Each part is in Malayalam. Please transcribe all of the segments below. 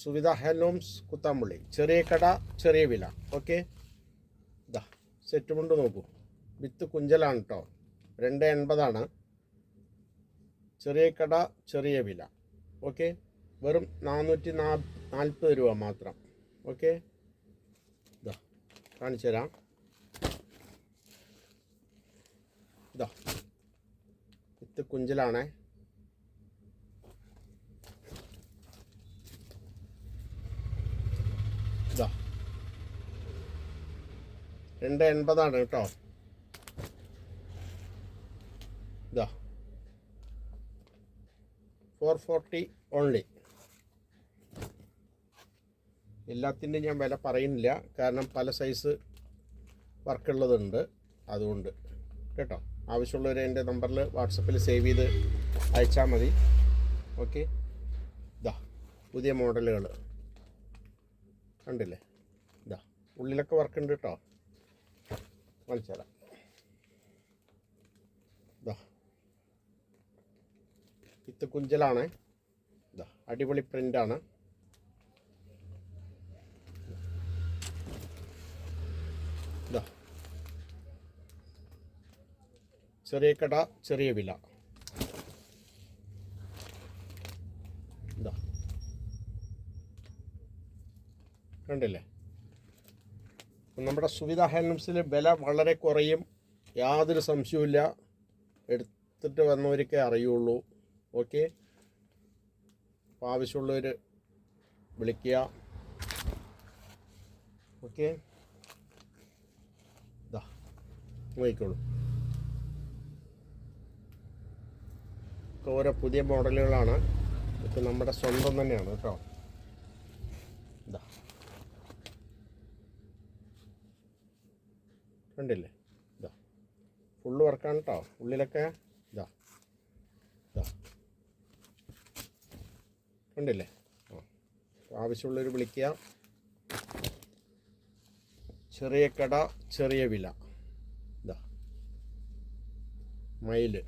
സുവിധ ഹാൻഡ്ലൂംസ് കുത്താമ്പുള്ളി. ചെറിയ കട ചെറിയ വില. ഓക്കെ, ഇതാ സെറ്റ് മുണ്ട് നോക്കൂ. വിത്ത് കുഞ്ചലാണ് കേട്ടോ. 280 ചെറിയ കട ചെറിയ വില. ഓക്കെ, വെറും 440 രൂപ മാത്രം. ഓക്കെ, ഇതാ കാണിച്ചു തരാം. ഇതാ വിത്ത് കുഞ്ചലാണേ. ഇതാ 280 കേട്ടോ. ഇതാ 440 ഓൺലി. എല്ലാത്തിൻ്റെയും ഞാൻ വില പറയുന്നില്ല, കാരണം പല സൈസ് വർക്കുള്ളതുണ്ട്, അതുകൊണ്ട് കേട്ടോ. ആവശ്യമുള്ളവർ എൻ്റെ നമ്പറിൽ വാട്സപ്പിൽ സേവ് ചെയ്ത് അയച്ചാൽ മതി. ഓക്കെ, ഇതാ പുതിയ മോഡലുകൾ കണ്ടില്ലേ. ഇതാ ഉള്ളിലൊക്കെ വർക്കുണ്ട് കേട്ടോ. കാണിച്ചു തരാം. ഇതാ വിത്ത് കുഞ്ചലാണ്. ഇതാ അടിപൊളി പ്രിൻ്റാണ്. ഇതാ ചെറിയ കട ചെറിയ വില. ഇതാ കണ്ടില്ലേ. നമ്മുടെ സുവിധ ഹാൻഡ്ലൂംസിൽ വില വളരെ കുറയും, യാതൊരു സംശയവുമില്ല. എടുത്തിട്ട് വന്നവർക്കേ അറിയുള്ളൂ. ഓക്കെ, അപ്പോൾ ആവശ്യമുള്ളവർ വിളിക്കുക. ഓക്കെ, ഇതാ നോക്കിക്കോളൂ. ഓരോ പുതിയ മോഡലുകളാണ്. ഇതൊക്കെ നമ്മുടെ സ്വന്തം തന്നെയാണ് കേട്ടോ. ഇതാ കണ്ടില്ലേ. ഇതാ ഫുള്ള് വർക്കാണ് കേട്ടോ. ഉള്ളിലൊക്കെ ഇതാ ഇതാ കണ്ടില്ലേ. ആവശ്യമുള്ളവർ വിളിക്കുക. ചെറിയ കട ചെറിയ വില. ഇതാ മയില്.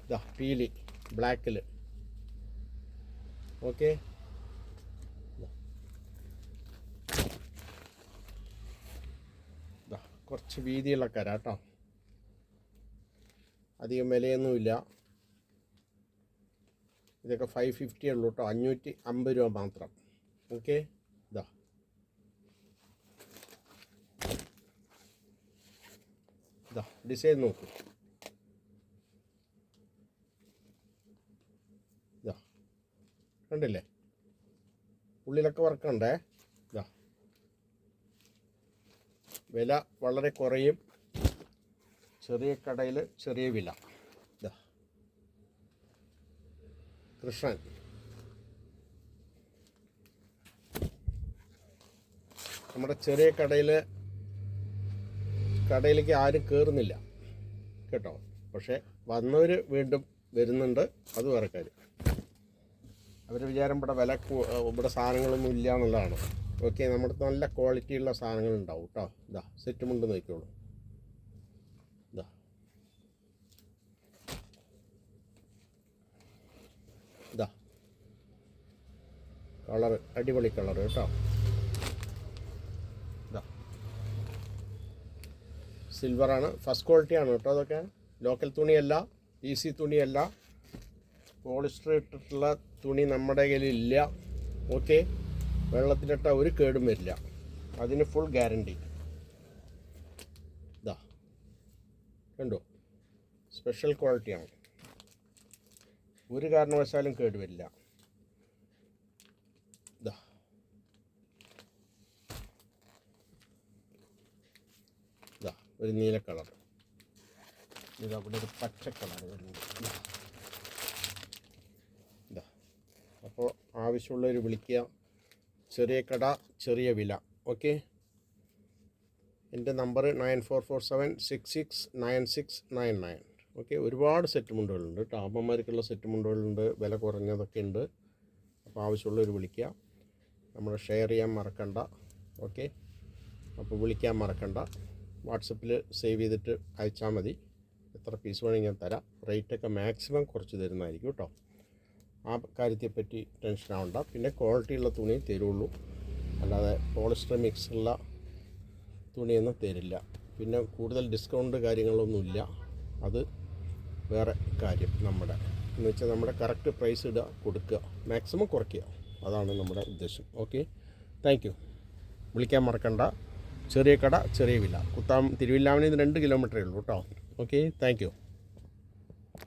ഇതാ പീലി ബ്ലാക്കിൽ. ഓക്കെ, ഇതാ കുറച്ച് വീതിയുള്ള കര കേട്ടോ. അധികം വിലയൊന്നുമില്ല. ഇതൊക്കെ 550 ഉള്ളൂ കേട്ടോ. 550 രൂപ മാത്രം. ഓക്കെ, ഇതാ ഇതാ ഡിസൈൻ നോക്കൂ. ഇതാ കണ്ടില്ലേ. ഉള്ളിലൊക്കെ വർക്കുണ്ടേ. ഇതാ വില വളരെ കുറയും. ചെറിയ കടയിൽ ചെറിയ വില. ഇതാ കൃഷ്ണൻ. നമ്മുടെ ചെറിയ കടയിലേക്ക് ആരും കയറുന്നില്ല കേട്ടോ. പക്ഷേ വന്നവർ വീണ്ടും വരുന്നുണ്ട്, അത് വേറെ കാര്യം. അവർ വിചാരം ഇവിടെ സാധനങ്ങളൊന്നും ഇല്ല എന്നുള്ളതാണ്. ഓക്കെ, നമ്മുടെ നല്ല ക്വാളിറ്റിയുള്ള സാധനങ്ങളുണ്ടാവും കേട്ടോ. ഇതാ സെറ്റ് മുണ്ട് നോക്കിക്കോളൂ. ഇതാ ഇതാ കളറ് അടിപൊളി കളറ് കേട്ടോ. ഇതാ സിൽവറാണ്, ഫസ്റ്റ് ക്വാളിറ്റിയാണ് കേട്ടോ. അതൊക്കെ ലോക്കൽ തുണിയല്ല, ഈസി തുണിയല്ല, പോളിസ്റ്റർ ഇട്ടിട്ടുള്ള തുണി നമ്മുടെ കയ്യിലില്ല. ഓക്കെ, വെള്ളത്തിലിട്ട ഒരു കേടും വരില്ല, അതിന് ഫുൾ ഗ്യാരണ്ടി. ഇതാ കണ്ടോ, സ്പെഷ്യൽ ക്വാളിറ്റിയാണ്, ഒരു കാരണവശാലും കേടുവരില്ല. ഇതാ ഇതാ ഒരു നീല കളർ. ഇതവിടെ ഒരു പച്ച കളർ വരുന്നുണ്ട്. ഇതാ അപ്പോൾ ആവശ്യമുള്ളവർ വിളിക്കുക. ചെറിയ കട ചെറിയ വില. ഓക്കെ, എൻ്റെ നമ്പർ 9447669699. ഓക്കെ, ഒരുപാട് സെറ്റ് മുണ്ടുകളുണ്ട് കേട്ടോ. അമ്മമാർക്കുള്ള സെറ്റ് മുണ്ടുകളുണ്ട്, വില കുറഞ്ഞതൊക്കെ ഉണ്ട്. അപ്പോൾ ആവശ്യമുള്ളവർ വിളിക്കുക. നമ്മൾ ഷെയർ ചെയ്യാൻ മറക്കണ്ട. ഓക്കെ, അപ്പോൾ വിളിക്കാൻ മറക്കണ്ട. വാട്സപ്പിൽ സേവ് ചെയ്തിട്ട് അയച്ചാൽ മതി. എത്ര പീസ് വേണമെങ്കിൽ ഞാൻ തരാം. റേറ്റൊക്കെ മാക്സിമം കുറച്ച് തരുന്നതായിരിക്കും കേട്ടോ. ആ കാര്യത്തെപ്പറ്റി ടെൻഷൻ ആവണ്ട. പിന്നെ ക്വാളിറ്റിയുള്ള തുണി തരുള്ളൂ, അല്ലാതെ പോളിസ്റ്റർ മിക്സുള്ള തുണിയൊന്നും തരില്ല. പിന്നെ കൂടുതൽ ഡിസ്കൗണ്ട് കാര്യങ്ങളൊന്നുമില്ല. അത് വേറെ കാര്യം. എന്ന് വെച്ചാൽ നമ്മുടെ കറക്റ്റ് പ്രൈസ് ഇടുക, കൊടുക്കുക, മാക്സിമം കുറയ്ക്കുക. അതാണ് നമ്മുടെ ഉദ്ദേശം. Okay, thank you. വിളിക്കാൻ മറക്കണ്ട. ചെറിയ കട, ചെറിയ വില. തിരുവില്ലാമണിയിൽ നിന്ന് 2 കിലോമീറ്ററേ ഉള്ളൂ കേട്ടോ. Okay, thank you.